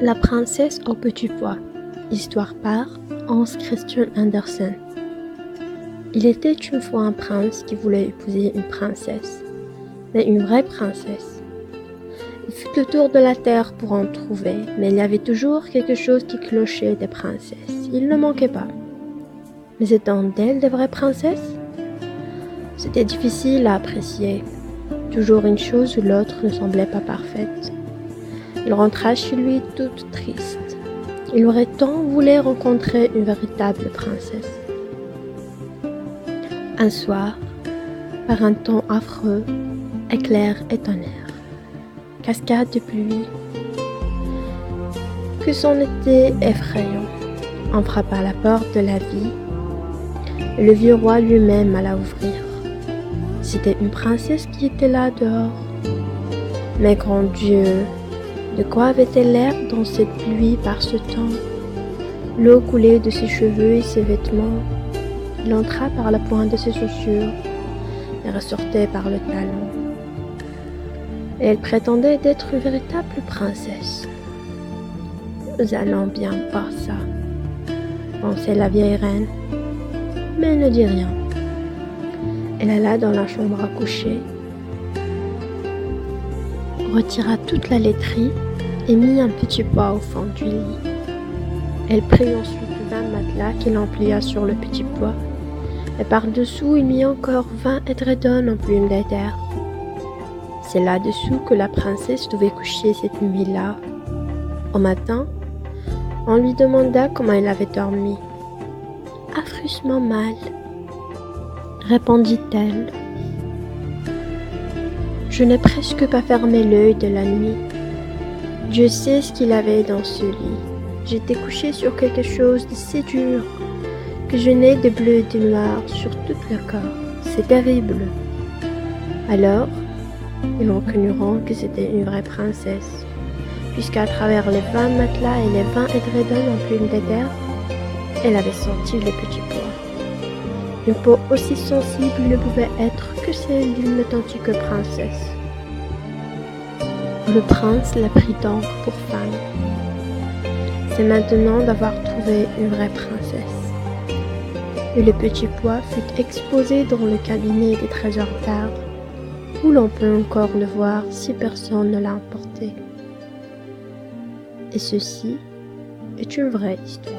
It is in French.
La princesse au petit pois. Histoire par Hans Christian Andersen. Il était une fois un prince qui voulait épouser une princesse, mais une vraie princesse. Il fit le tour de la terre pour en trouver, mais il y avait toujours quelque chose qui clochait des princesses. Il ne manquait pas. Mais étaient-elles des vraies princesses? C'était difficile à apprécier. Toujours une chose ou l'autre ne semblait pas parfaite. Il rentra chez lui tout triste. Il aurait tant voulu rencontrer une véritable princesse. Un soir, par un temps affreux, éclairs et tonnerre, cascade de pluie, que c'en était effrayant. On frappa à la porte de la vie, et le vieux roi lui-même alla ouvrir. C'était une princesse qui était là dehors. Mais grand Dieu, de quoi avait-elle l'air dans cette pluie par ce temps? L'eau coulait de ses cheveux et ses vêtements. Il entra par la pointe de ses chaussures et ressortait par le talon. Et elle prétendait d'être une véritable princesse. Nous allons bien voir ça, pensait la vieille reine, mais elle ne dit rien. Elle alla dans la chambre à coucher, retira toute la laiterie et mit un petit pois au fond du lit. Elle prit ensuite 20 matelas qu'elle emplia sur le petit pois, et par-dessous il mit encore 20 édredons en plumes d'éther. C'est là-dessous que la princesse devait coucher cette nuit-là. Au matin, on lui demanda comment elle avait dormi. « Affreusement mal, » répondit-elle. « Je n'ai presque pas fermé l'œil de la nuit. Dieu sait ce qu'il avait dans ce lit. J'étais couchée sur quelque chose de si dur que je n'ai de bleu et de noir sur tout le corps. C'est terrible. » Alors, ils reconnurent que c'était une vraie princesse, puisqu'à travers les 20 matelas et les 20 édredons en plumes d'éther, elle avait senti le petit pois. Une peau aussi sensible ne pouvait être que celle d'une authentique princesse. Le prince la prit donc pour femme. C'est maintenant d'avoir trouvé une vraie princesse. Et le petit pois fut exposé dans le cabinet des trésors d'art, où l'on peut encore le voir si personne ne l'a emporté. Et ceci est une vraie histoire.